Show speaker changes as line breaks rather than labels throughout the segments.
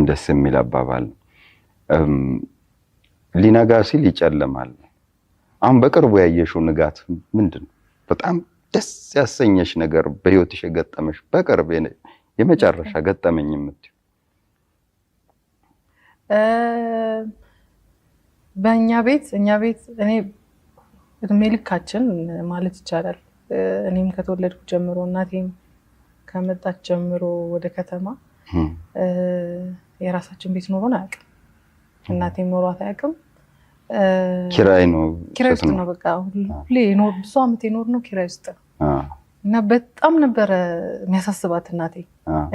በጣም ደስ የሚል አባባል ሊነጋ ሲል ይጨልማል አሁን በቅርቡ ያየሽው ንጋት ምንድነው በጣም ደስ ያሰኘሽ ነገር በህይወትሽ የገጠመሽ በቅርብ የመጨረሻ ገጠመኝ የምትይው
በእኛ ቤት እኔ እድሜ ልካችን ማለት ይቻላል እኔም ከተወለድኩ ጀምሮ እናቴም ከመጣች ጀምሮ ወደ ከተማ የራሳችን ቤት ኖሮን አያውቅም እናቴም ኖሯት አያውቅም
ኪራይ ውስጥ
ነው በቃ ሁሌ ብዙ ዓመት የኖርነው ኪራይ ውስጥ ነው እና በጣም ነበረ የሚያሳስባት እናቴ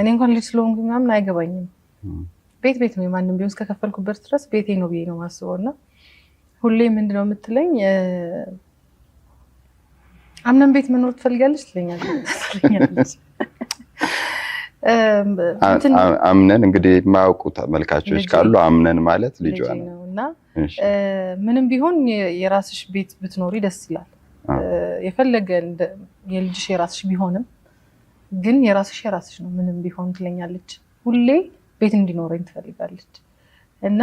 እኔ እንኳን ልጅ ስለሆንኩ ምናምን አይገባኝም ቤት ነው የማንም ቢሆን እስከከፈልኩበት ድረስ ቤቴ ነው ብዬ ነው የማስበው እና ሁሌ ምንድነው የምትለኝ አምነን ቤት መኖር ትፈልጋለች ትለኛለች
አምነን እንግዲህ የማያውቁ ተመልካቾች ካሉ አምነን ማለት ልጇ ነው
እና ምንም ቢሆን የራስሽ ቤት ብትኖሪ ደስ ይላል የፈለገ የልጅሽ የራስሽ ቢሆንም ግን የራስሽ ነው ምንም ቢሆን ትለኛለች ሁሌ ቤት እንዲኖረኝ ትፈልጋለች እና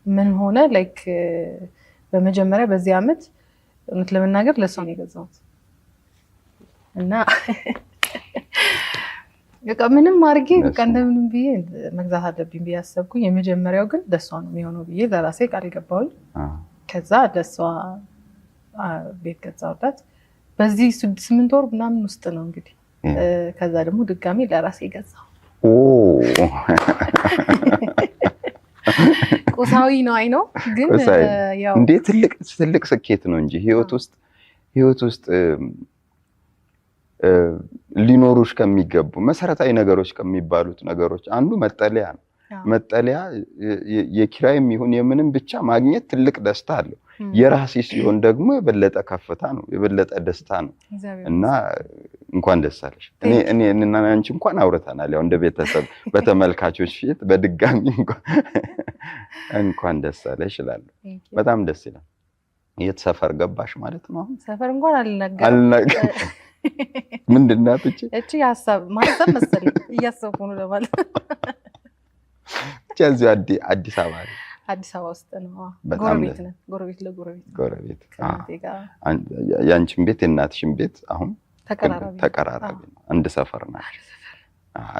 ምን ሆነ ላይክ በመጀመሪያ በዚህ አመት እውነት ለመናገር ለሷ ነው የገዛሁት እና በቃ ምንም አድርጌ በቃ እንደምንም ብዬ መግዛት አለብኝ ብዬ አሰብኩኝ የመጀመሪያው ግን ለሷ ነው የሚሆነው ብዬ ለራሴ ቃል ገባሁኝ ከዛ ለሷ ቤት ገዛሁላት በዚህ 8 ወር ምናምን ውስጥ ነው እንግዲህ ከዛ ደግሞ ድጋሚ ለራሴ ገዛሁ ቁሳዊ ነው አይ ነው ግን ያው
እንዴ ትልቅ ስኬት ነው እንጂ ህይወት ውስጥ ሊኖሩሽ ከሚገቡ መሰረታዊ ነገሮች ከሚባሉት ነገሮች አንዱ መጠለያ ነው መጠለያ የኪራይም ይሁን የምንም ብቻ ማግኘት ትልቅ ደስታ አለው የራሴ ሲሆን ደግሞ የበለጠ ከፍታ ነው የበለጠ ደስታ ነው እና እንኳን ደስ አለሽ እኔ እና አንቺ እንኳን አውርተናል ያው እንደ ቤተሰብ በተመልካቾች ፊት በድጋሚ እንኳን ደስ አለሽ እላለሁ በጣም ደስ ይላል የት ሰፈር ገባሽ ማለት ነው
ሰፈር እንኳን አልነገርም
ምንድናት
እቺ ሐሳብ ማሰብ መሰለኝ እያሰብኩ ነው ለማለት
ቻዚው አዲስ አበባ
ውስጥ ነው
ጎረቤት
ነን
ጎረቤት ያንቺን ቤት የእናትሽን ቤት አሁን ተቀራራቢ ነው አንድ ሰፈር ናቸው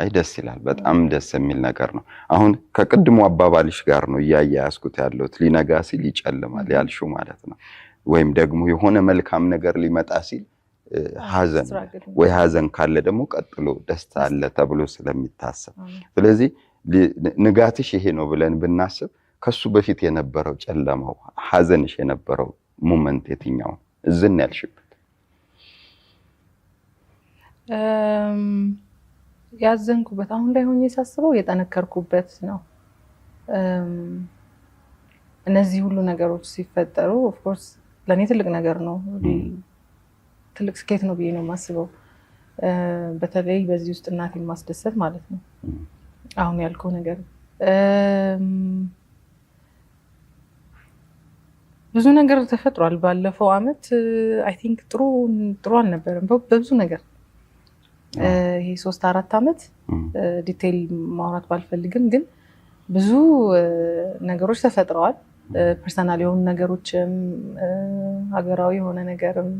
አይ ደስ ይላል በጣም ደስ የሚል ነገር ነው አሁን ከቅድሙ አባባልሽ ጋር ነው ያያያስኩት ያለው ሊነጋ ሲል ይጨልማል ያልሽው ማለት ነው ወይም ደግሞ የሆነ መልካም ነገር ሊመጣ ሲል ሀዘን ካለ ደግሞ ቀጥሎ ደስታ አለ ተብሎ ስለሚታሰብ ስለዚህ ንጋትሽ ይሄ ነው ብለን ብናስብ ከሱ በፊት የነበረው ጨለማው ሀዘንሽ የነበረው ሞመንት የትኛው እዝን ያልሽበት
ያዘንኩበት አሁን ላይ ሆኜ ሳስበው የጠነከርኩበት ነው እነዚህ ሁሉ ነገሮች ሲፈጠሩ ኦፍ ኮርስ ለኔ ትልቅ ነገር ነው ትልቅ ስኬት ነው ብዬ ነው የማስበው በተለይ በዚህ ውስጥ እናቴን ማስደሰት ማለት ነው አሁን ያልከው ነገር ብዙ ነገር ተፈጥሯል ባለፈው አመት አይ ቲንክ ጥሩ አልነበረም በብዙ ነገር ይሄ 3-4 አመት ዲቴይል ማውራት ባልፈልግም ግን ብዙ ነገሮች ተፈጥረዋል ፐርሰናል የሆኑ ነገሮችም ሀገራዊ የሆነ ነገርም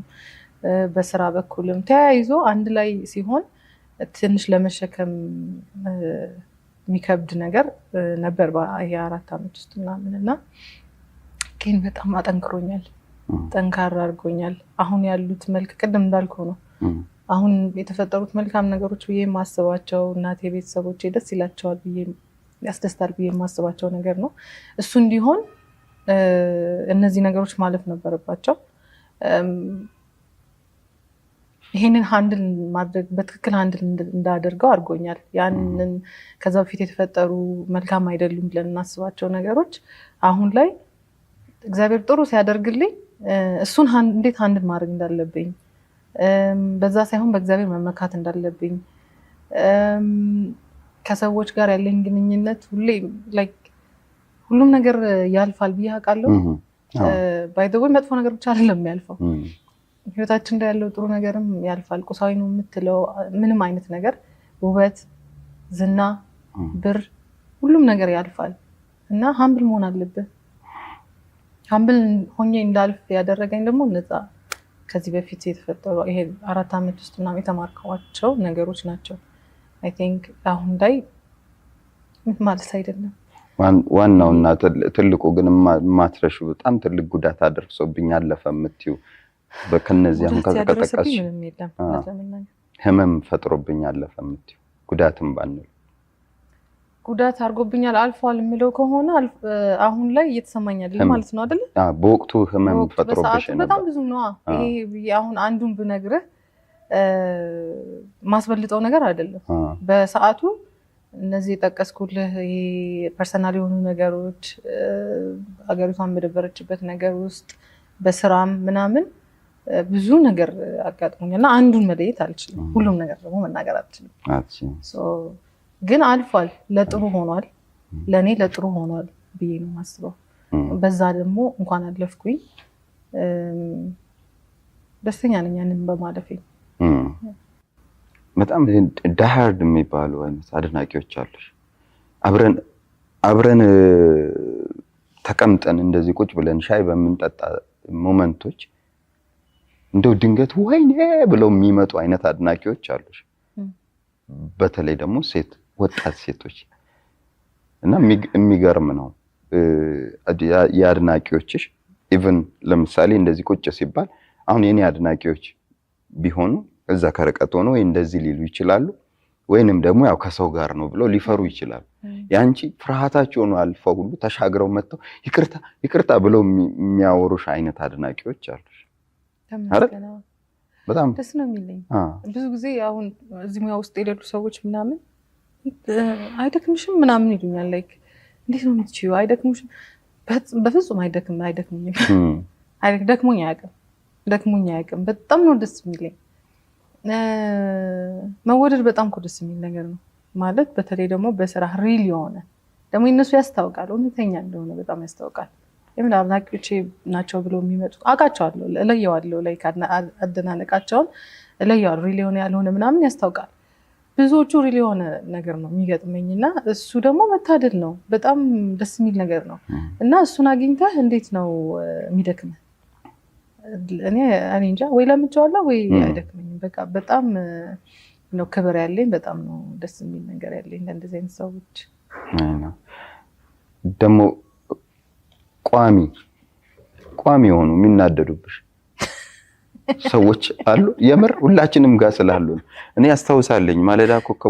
በስራ በኩልም ተያይዞ አንድ ላይ ሲሆን ትንሽ ለመሸከም የሚከብድ ነገር ነበር የ4 አመት ውስጥ ምናምንና ግን በጣም አጠንክሮኛል ጠንካራ አድርጎኛል አሁን ያሉት መልክ ቅድም እንዳልኩ ነው አሁን የተፈጠሩት መልካም ነገሮች ብዬ የማስባቸው እናቴ ቤተሰቦቼ ደስ ይላቸዋል ብዬ ያስደስታል ብዬ የማስባቸው ነገር ነው እሱ እንዲሆን እነዚህ ነገሮች ማለፍ ነበረባቸው ይሄንን ሃንድል ማድረግ በትክክል ሃንድል እንዳደርገው አድርጎኛል ያንን ከዛ በፊት የተፈጠሩ መልካም አይደሉም ብለን እናስባቸው ነገሮች አሁን ላይ እግዚአብሔር ጥሩ ሲያደርግልኝ እሱን እንዴት ሃንድል ማድረግ እንዳለብኝ በዛ ሳይሆን በእግዚአብሔር መመካት እንዳለብኝ ከሰዎች ጋር ያለኝ ግንኙነት ሁሌ ላይክ ሁሉም ነገር ያልፋል ብዬ አውቃለሁ ባይ ዘ ወይ መጥፎ ነገር ብቻ አይደለም ያልፈው ህይወታችን ላይ ያለው ጥሩ ነገርም ያልፋል ቁሳዊ ነው የምትለው ምንም አይነት ነገር ውበት ዝና፣ ብር፣ ሁሉም ነገር ያልፋል እና ሀምብል መሆን አለብህ። ሀምብል ሆኜ እንዳልፍ ያደረገኝ ደግሞ እነዛ ከዚህ በፊት የተፈጠሩ ይሄ 4 ዓመት ውስጥ ምናምን የተማርኳቸው ነገሮች ናቸው። አይ ቲንክ አሁን ላይ ምን ማለት አይደለም።
ዋናውና ትልቁ ግን ማትረሹ በጣም ትልቅ ጉዳት አደረሰብኝ አለፈ የምትዩ በከነዚያም ከተጠቀሱ
ምንም የለም ለምን
ህመም ፈጥሮብኝ አለፈ የምትዩ ጉዳትም ባንል
ጉዳት አድርጎብኛል አልፏል የሚለው ከሆነ አሁን ላይ እየተሰማኛል ማለት ነው አይደል?
በወቅቱ ህመም ፈጥሮብሽ ነበር።
በጣም ብዙ ነው። ይሄ አሁን አንዱን ብነግርህ ማስበልጠው ነገር አይደለም። በሰዓቱ እነዚህ የጠቀስኩልህ ይሄ ፐርሰናል የሆኑ ነገሮች አገሪቷን በደበረችበት ነገር ውስጥ በስራም ምናምን ብዙ ነገር አጋጥሞኛል እና አንዱን መለየት አልችልም። ሁሉም ነገር ደግሞ መናገር አልችልም። ግን አልፏል፣ ለጥሩ ሆኗል፣ ለእኔ ለጥሩ ሆኗል ብዬ ነው የማስበው። በዛ ደግሞ እንኳን አለፍኩኝ ደስተኛ ነኝ ያንን በማለፌ።
በጣም ዳሃርድ የሚባሉ አይነት አድናቂዎች አሉሽ። አብረን ተቀምጠን እንደዚህ ቁጭ ብለን ሻይ በምንጠጣ ሞመንቶች እንደው ድንገት ወይኔ ብለው የሚመጡ አይነት አድናቂዎች አሉሽ። በተለይ ደግሞ ወጣት ሴቶች እና የሚገርም ነው የአድናቂዎችሽ። ኢቭን ለምሳሌ እንደዚህ ቁጭ ሲባል አሁን የኔ አድናቂዎች ቢሆኑ እዛ ከርቀት ሆኖ ወይ እንደዚህ ሊሉ ይችላሉ፣ ወይንም ደግሞ ያው ከሰው ጋር ነው ብለው ሊፈሩ ይችላሉ። ያንቺ ፍርሃታቸውን አልፈው ሁሉ ተሻግረው መጥተው ይቅርታ ብለው የሚያወሩሽ አይነት አድናቂዎች አሉሽ አይደል? በጣም
ደስ ነው የሚለኝ። ብዙ ጊዜ አሁን እዚህ ሙያ ውስጥ የሌሉ ሰዎች ምናምን አይደክምሽም ምናምን ይሉኛል። ላይክ እንዴት ነው የምትችይው? አይደክምሽም? በፍጹም አይደክሙኝም። ደክሞኝ አያውቅም። በጣም ነው ደስ የሚለኝ። መወደድ በጣም እኮ ደስ የሚል ነገር ነው ማለት። በተለይ ደግሞ በስራ ሪል የሆነ ደግሞ እነሱ ያስታውቃል፣ እውነተኛ እንደሆነ በጣም ያስታውቃል። የምን አድናቂዎቼ ናቸው ብለው የሚመጡ አውቃቸዋለሁ፣ እለየዋለሁ። ላይክ አደናነቃቸውን እለየዋለሁ። ሪል የሆነ ያልሆነ ምናምን ያስታውቃል። ብዙዎቹ ሪል የሆነ ነገር ነው የሚገጥመኝ እና እሱ ደግሞ መታደል ነው። በጣም ደስ የሚል ነገር ነው እና እሱን አግኝተህ እንዴት ነው የሚደክመህ? እኔ እንጃ ወይ ለምጄዋለሁ ወይ አይደክመኝም። በቃ በጣም ነው ክብር ያለኝ፣ በጣም ነው ደስ የሚል ነገር ያለኝ ለእንደዚህ አይነት ሰዎች።
ደግሞ ቋሚ የሆኑ የሚናደዱብሽ ሰዎች አሉ። የምር ሁላችንም ጋር ስላሉ እኔ አስታውሳለኝ ማለዳ ኮከብ